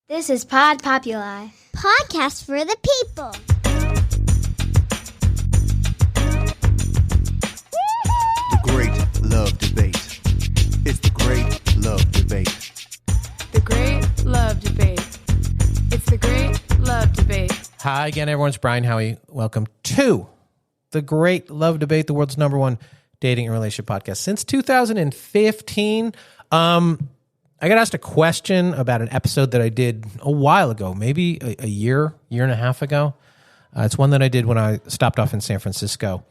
This is Pod Populi. Podcast for the people. The Great Love Debate. It's the Great Love Debate. The Great Love Debate. It's the Great Love Debate. Hi again, everyone. It's Brian Howie. Welcome to the Great Love Debate, the world's number one dating and relationship podcast since 2015. I got asked a question about an episode that I did a while ago, maybe a year and a half ago. It's one that I did when I stopped off in San Francisco.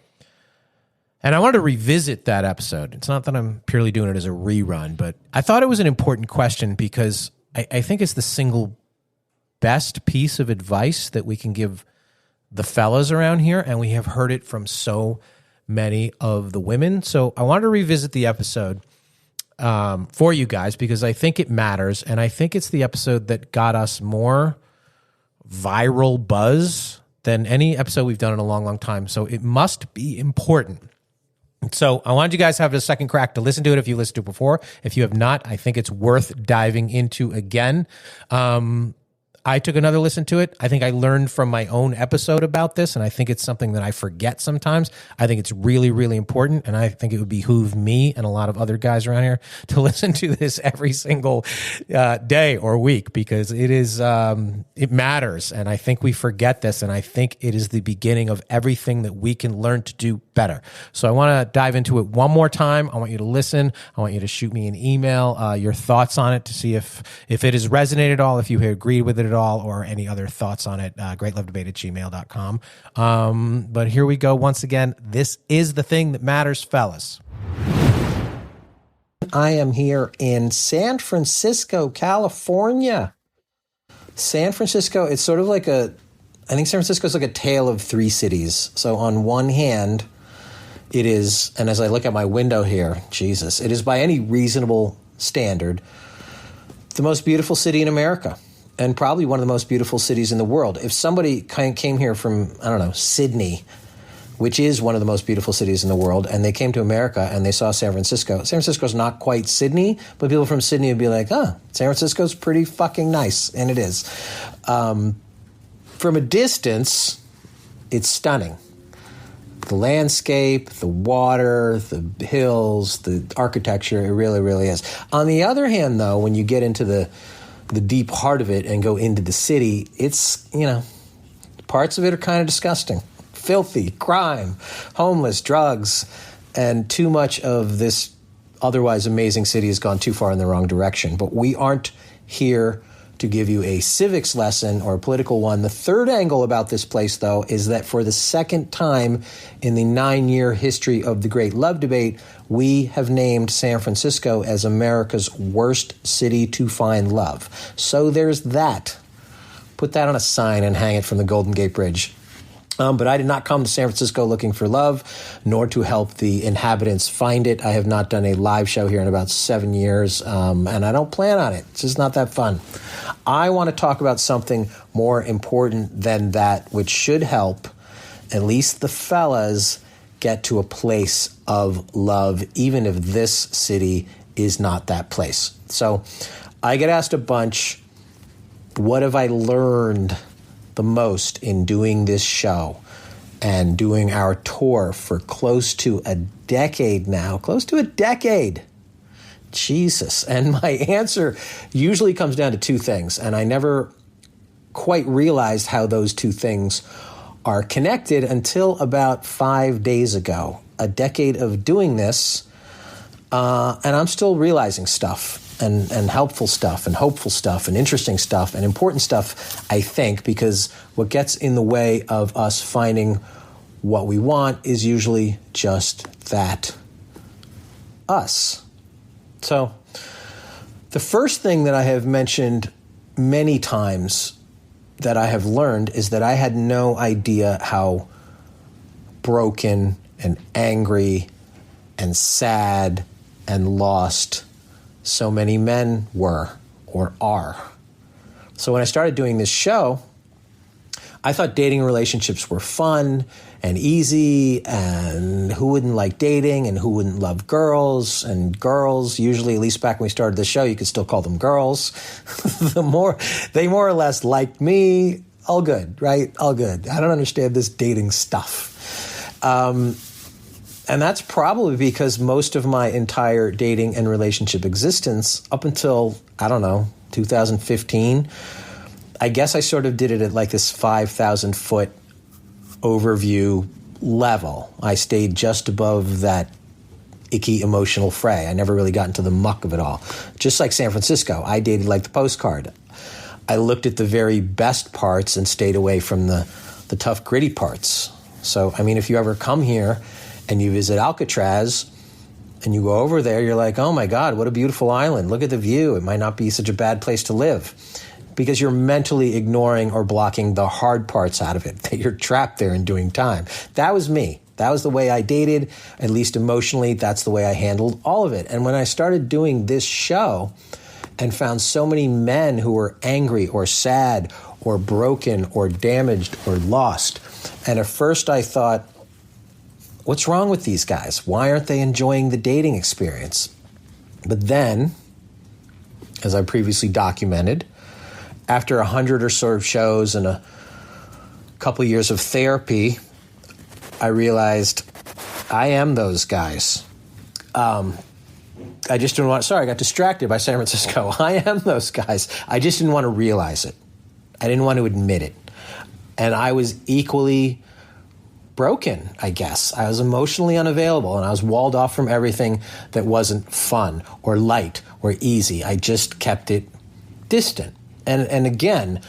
And I wanted to revisit that episode. It's not that I'm purely doing it as a rerun, but I thought it was an important question because I think it's the single best piece of advice that we can give the fellas around here, and we have heard it from so many of the women. So I wanted to revisit the episode for you guys because I think it matters, and I think it's the episode that got us more viral buzz than any episode we've done in a long, long time. So it must be important. So I wanted you guys to have a second crack to listen to it if you listened to it before. If you have not, I think it's worth diving into again. I took another listen to it. I think I learned from my own episode about this, and I think it's something that I forget sometimes. I think it's really, really important, and I think it would behoove me and a lot of other guys around here to listen to this every single day or week because it is it matters, and I think we forget this, and I think it is the beginning of everything that we can learn to do better. So I want to dive into it one more time. I want you to listen. I want you to shoot me an email, your thoughts on it to see if it has resonated at all, if you agreed with it at all, or any other thoughts on it. greatlovedebate@gmail.com. But here we go once again. This is the thing that matters, fellas. I am here in San Francisco, California. San Francisco, it's sort of like I think San Francisco is like a tale of three cities. So on one hand, it is, and as I look at my window here, Jesus, it is by any reasonable standard, the most beautiful city in America. And probably one of the most beautiful cities in the world. If somebody came here from, I don't know, Sydney, which is one of the most beautiful cities in the world, and they came to America and they saw San Francisco. San Francisco's not quite Sydney, but people from Sydney would be like, San Francisco's pretty fucking nice. And it is. From a distance, it's stunning. The landscape, the water, the hills, the architecture, it really, really is. On the other hand, though, when you get into the deep heart of it and go into the city, it's, parts of it are kind of disgusting. Filthy, crime, homeless, drugs, and too much of this otherwise amazing city has gone too far in the wrong direction. But we aren't here to give you a civics lesson or a political one. The third angle about this place, though, is that for the second time in the 9-year history of the Great Love Debate, we have named San Francisco as America's worst city to find love. So there's that. Put that on a sign and hang it from the Golden Gate Bridge. But I did not come to San Francisco looking for love, nor to help the inhabitants find it. I have not done a live show here in about 7 years, and I don't plan on it. It's just not that fun. I want to talk about something more important than that, which should help at least the fellas get to a place of love, even if this city is not that place. So I get asked a bunch, what have I learned the most in doing this show and doing our tour for close to a decade now? Close to a decade. Jesus. And my answer usually comes down to two things, and I never quite realized how those two things are connected until about 5 days ago. A decade of doing this, and I'm still realizing stuff. And helpful stuff and hopeful stuff and interesting stuff and important stuff, I think, because what gets in the way of us finding what we want is usually just that, us. So the first thing that I have mentioned many times that I have learned is that I had no idea how broken and angry and sad and lost so many men were or are. So when I started doing this show, I thought dating relationships were fun and easy, and who wouldn't like dating and who wouldn't love girls, and girls, usually, at least back when we started the show, you could still call them girls. They more or less liked me. All good, right? All good. I don't understand this dating stuff. And that's probably because most of my entire dating and relationship existence up until, I don't know, 2015, I guess I sort of did it at like this 5,000 foot overview level. I stayed just above that icky emotional fray. I never really got into the muck of it all. Just like San Francisco, I dated like the postcard. I looked at the very best parts and stayed away from the tough, gritty parts. So, I mean, if you ever come here and you visit Alcatraz and you go over there, you're like, oh my God, what a beautiful island. Look at the view. It might not be such a bad place to live. Because you're mentally ignoring or blocking the hard parts out of it, that you're trapped there and doing time. That was me. That was the way I dated, at least emotionally. That's the way I handled all of it. And when I started doing this show and found so many men who were angry or sad or broken or damaged or lost, and at first I thought, what's wrong with these guys? Why aren't they enjoying the dating experience? But then, as I previously documented, after 100 or so shows and a couple years of therapy, I realized I am those guys. I just didn't want, sorry, I got distracted by San Francisco. I am those guys. I just didn't want to realize it. I didn't want to admit it. And I was equally broken, I guess. I was emotionally unavailable, and I was walled off from everything that wasn't fun or light or easy. I just kept it distant. And again,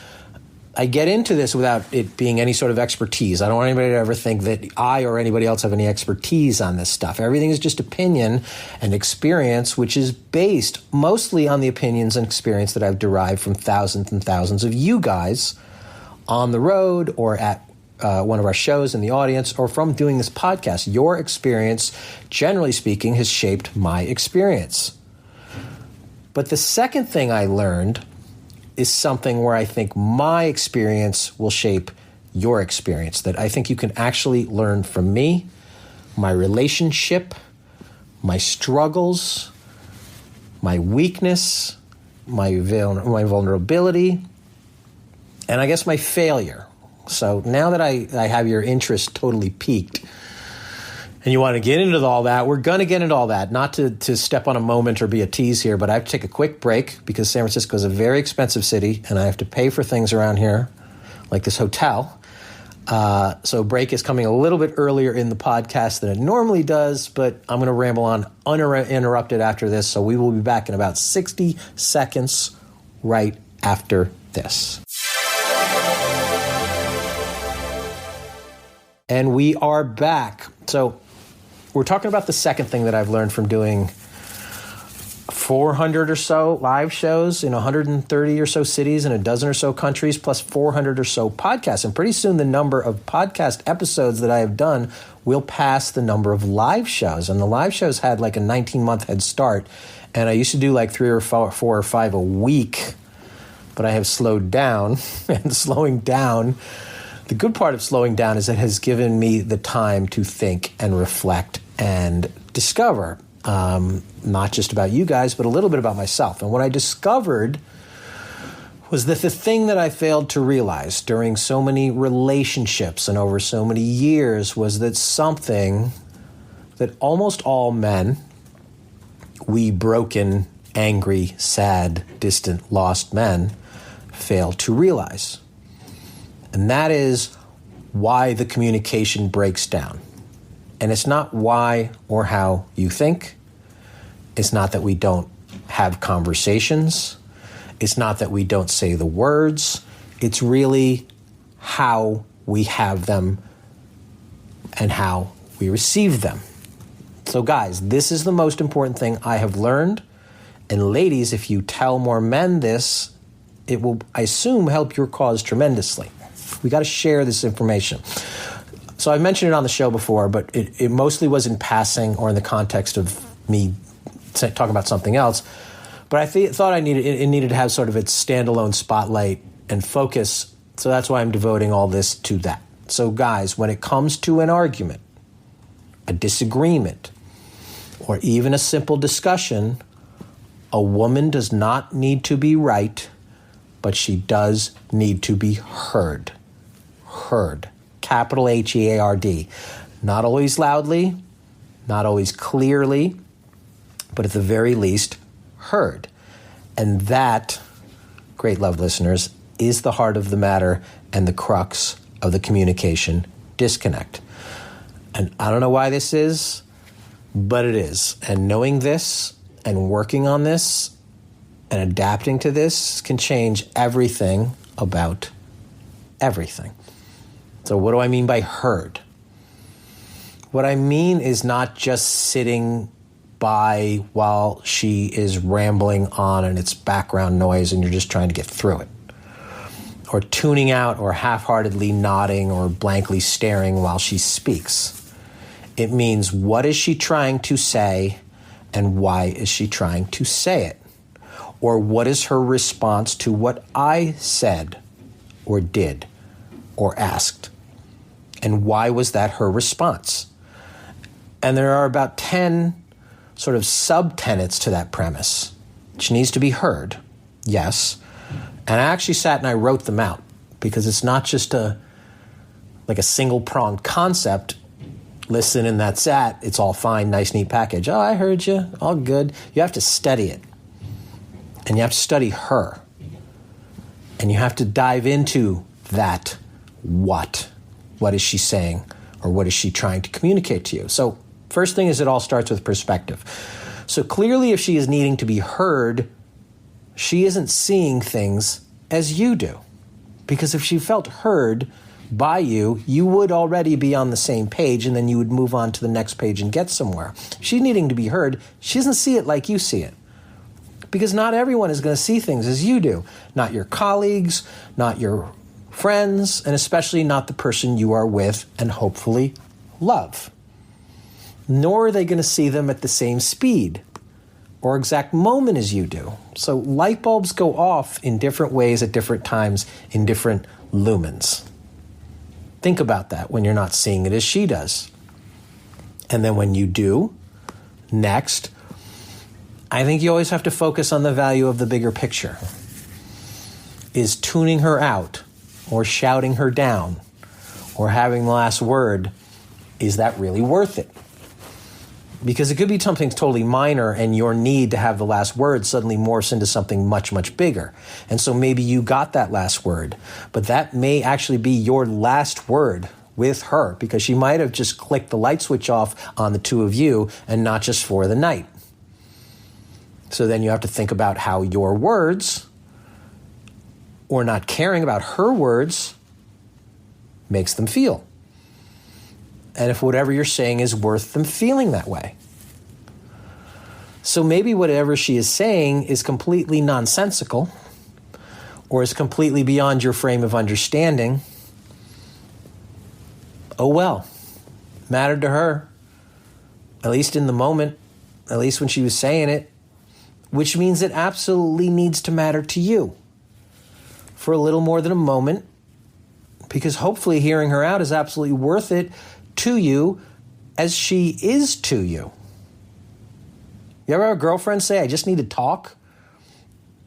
I get into this without it being any sort of expertise. I don't want anybody to ever think that I or anybody else have any expertise on this stuff. Everything is just opinion and experience, which is based mostly on the opinions and experience that I've derived from thousands and thousands of you guys on the road or at one of our shows in the audience or from doing this podcast. Your experience, generally speaking, has shaped my experience. But the second thing I learned is something where I think my experience will shape your experience, that I think you can actually learn from me, my relationship, my struggles, my weakness, my vulnerability, and I guess my failure. So now that I have your interest totally piqued, and you want to get into all that, we're going to get into all that. Not to step on a moment or be a tease here, but I have to take a quick break because San Francisco is a very expensive city, and I have to pay for things around here, like this hotel. So break is coming a little bit earlier in the podcast than it normally does, but I'm going to ramble on uninterrupted after this, so we will be back in about 60 seconds right after this. And we are back. So we're talking about the second thing that I've learned from doing 400 or so live shows in 130 or so cities in a dozen or so countries, plus 400 or so podcasts. And pretty soon the number of podcast episodes that I have done will pass the number of live shows. And the live shows had like a 19-month head start. And I used to do like 3 or 4 or 5 a week. But I have slowed down. And slowing down, the good part of slowing down is it has given me the time to think and reflect and discover, not just about you guys, but a little bit about myself. And what I discovered was that the thing that I failed to realize during so many relationships and over so many years was that something that almost all men, we broken, angry, sad, distant, lost men, fail to realize. And that is why the communication breaks down. And it's not why or how you think. It's not that we don't have conversations. It's not that we don't say the words. It's really how we have them and how we receive them. So guys, this is the most important thing I have learned. And ladies, if you tell more men this, it will, I assume, help your cause tremendously. We got to share this information. So I mentioned it on the show before, but it mostly was in passing or in the context of me talking about something else. But I thought it needed to have sort of its standalone spotlight and focus So that's why I'm devoting all this to that. So guys, when it comes to an argument, a disagreement, or even a simple discussion, a woman does not need to be right, but she does need to be heard. Heard. Capital H-E-A-R-D. Not always loudly, not always clearly, but at the very least, heard. And that, great love listeners, is the heart of the matter and the crux of the communication disconnect. And I don't know why this is, but it is. And knowing this and working on this and adapting to this can change everything about everything. So what do I mean by heard? What I mean is not just sitting by while she is rambling on and it's background noise and you're just trying to get through it. Or tuning out or half-heartedly nodding or blankly staring while she speaks. It means, what is she trying to say and why is she trying to say it? Or what is her response to what I said or did or asked? And why was that her response? And there are about 10 sort of subtenets to that premise. She needs to be heard, yes. And I actually sat and I wrote them out because it's not just like a single-pronged concept. Listen and that's that. It's all fine, nice, neat package. Oh, I heard you. All good. You have to study it. And you have to study her. And you have to dive into that what. What is she saying? Or what is she trying to communicate to you? So first thing is it all starts with perspective. So clearly if she is needing to be heard, she isn't seeing things as you do. Because if she felt heard by you, you would already be on the same page and then you would move on to the next page and get somewhere. She's needing to be heard. She doesn't see it like you see it. Because not everyone is going to see things as you do. Not your colleagues, not your friends, and especially not the person you are with and hopefully love. Nor are they going to see them at the same speed or exact moment as you do. So light bulbs go off in different ways at different times in different lumens. Think about that when you're not seeing it as she does. And then when you do, next, I think you always have to focus on the value of the bigger picture. Is tuning her out or shouting her down or having the last word, is that really worth it? Because it could be something totally minor and your need to have the last word suddenly morphs into something much, much bigger. And so maybe you got that last word, but that may actually be your last word with her because she might have just clicked the light switch off on the two of you and not just for the night. So then you have to think about how your words or not caring about her words makes them feel. And if whatever you're saying is worth them feeling that way. So maybe whatever she is saying is completely nonsensical or is completely beyond your frame of understanding. Oh well, mattered to her, at least in the moment, at least when she was saying it, which means it absolutely needs to matter to you for a little more than a moment, because hopefully hearing her out is absolutely worth it to you as she is to you. You ever have a girlfriend say, I just need to talk?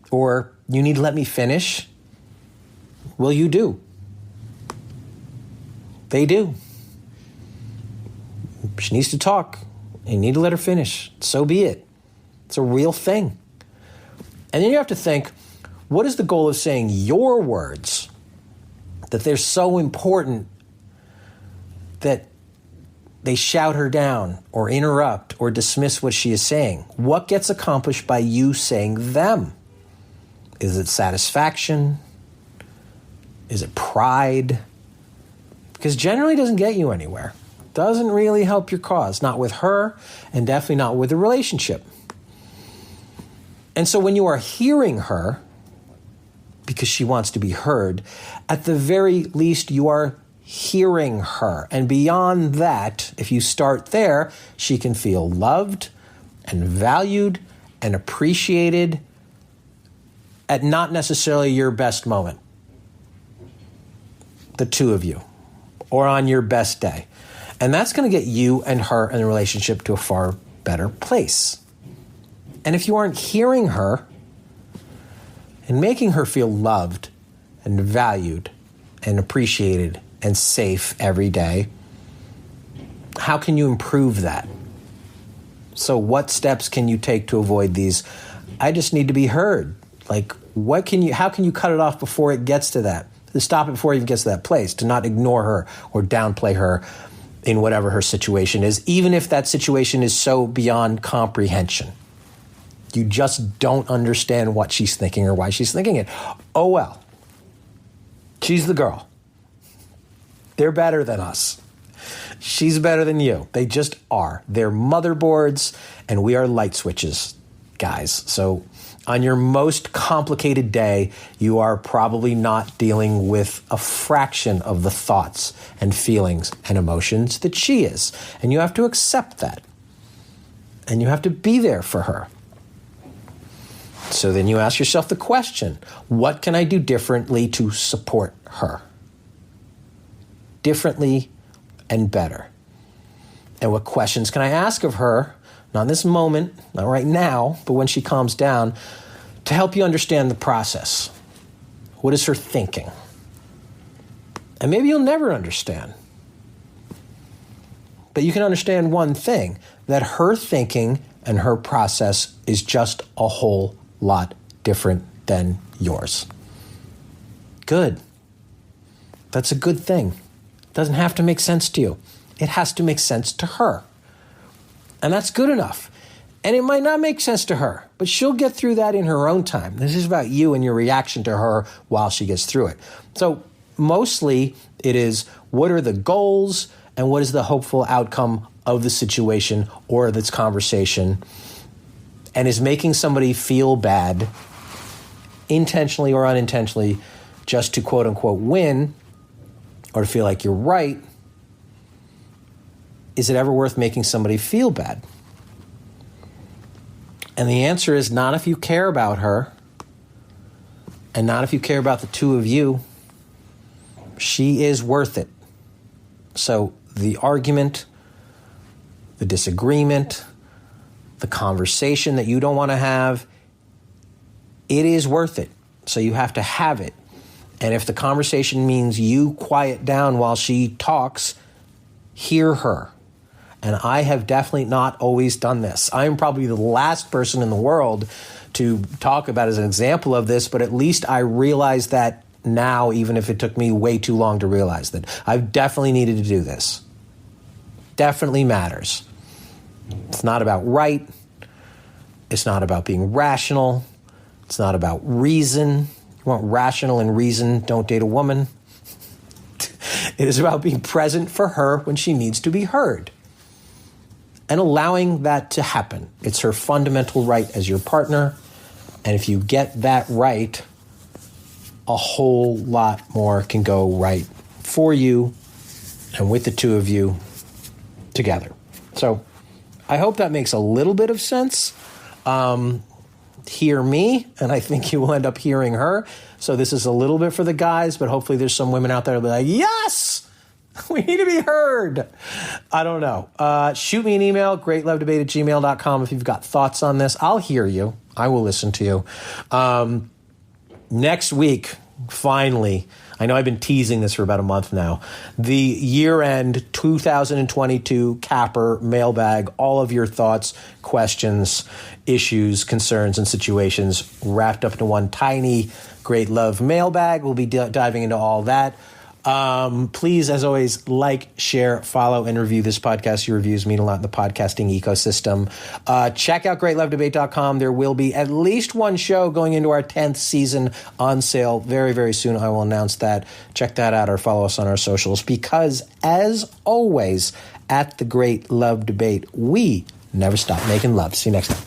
Or you need to let me finish? Well, you do. They do. She needs to talk. You need to let her finish. So be it. It's a real thing. And then you have to think, what is the goal of saying your words? That they're so important that they shout her down or interrupt or dismiss what she is saying. What gets accomplished by you saying them? Is it satisfaction? Is it pride? Because generally it doesn't get you anywhere. Doesn't really help your cause. Not with her and definitely not with the relationship. And so when you are hearing her, because she wants to be heard, at the very least you are hearing her. And beyond that, if you start there, she can feel loved and valued and appreciated at not necessarily your best moment. the two of you, or on your best day. And that's going to get you and her and the relationship to a far better place. And if you aren't hearing her and making her feel loved and valued and appreciated and safe every day, how can you improve that? So what steps can you take to avoid these? I just need to be heard. Like, how can you cut it off before it gets to that? To stop it before it even gets to that place, to not ignore her or downplay her in whatever her situation is, even if that situation is so beyond comprehension. You just don't understand what she's thinking or why she's thinking it. Oh, well. She's the girl. They're better than us. She's better than you. They just are. They're motherboards, and we are light switches, guys. So on your most complicated day, you are probably not dealing with a fraction of the thoughts and feelings and emotions that she is. And you have to accept that. And you have to be there for her. So then you ask yourself the question, what can I do differently to support her? Differently and better. And what questions can I ask of her, not in this moment, not right now, but when she calms down, to help you understand the process? What is her thinking? And maybe you'll never understand. But you can understand one thing, that her thinking and her process is just a whole lot different than yours. Good. That's a good thing. It doesn't have to make sense to you. It has to make sense to her. And that's good enough. And it might not make sense to her, but she'll get through that in her own time. This is about you and your reaction to her while she gets through it. So mostly it is, what are the goals and what is the hopeful outcome of the situation or this conversation? And is making somebody feel bad, intentionally or unintentionally, just to quote unquote win or to feel like you're right, is it ever worth making somebody feel bad? And the answer is not if you care about her and not if you care about the two of you. She is worth it. So the argument, the disagreement, the conversation that you don't want to have, it is worth it. So you have to have it. And if the conversation means you quiet down while she talks, hear her. And I have definitely not always done this. I'm probably the last person in the world to talk about as an example of this, but at least I realize that now, even if it took me way too long to realize that. I've definitely needed to do this. Definitely matters. It's not about right. It's not about being rational. It's not about reason. You want rational and reason, don't date a woman. It is about being present for her when she needs to be heard. And allowing that to happen. It's her fundamental right as your partner. And if you get that right, a whole lot more can go right for you and with the two of you together. So I hope that makes a little bit of sense. Hear me, and I think you will end up hearing her. So this is a little bit for the guys, but hopefully there's some women out there that'll be like, yes! We need to be heard. I don't know. Shoot me an email, greatlovedebate@gmail.com if you've got thoughts on this. I'll hear you. I will listen to you. Next week, finally, I know I've been teasing this for about a month now, the year-end 2022 Capper mailbag, all of your thoughts, questions, issues, concerns, and situations wrapped up into one tiny Great Love mailbag. We'll be diving into all that. Please, as always, like, share, follow, and review this podcast. Your reviews mean a lot in the podcasting ecosystem. Check out greatlovedebate.com. There will be at least one show going into our 10th season on sale very, very soon. I will announce that. Check that out or follow us on our socials because, as always, at the Great Love Debate, we never stop making love. See you next time.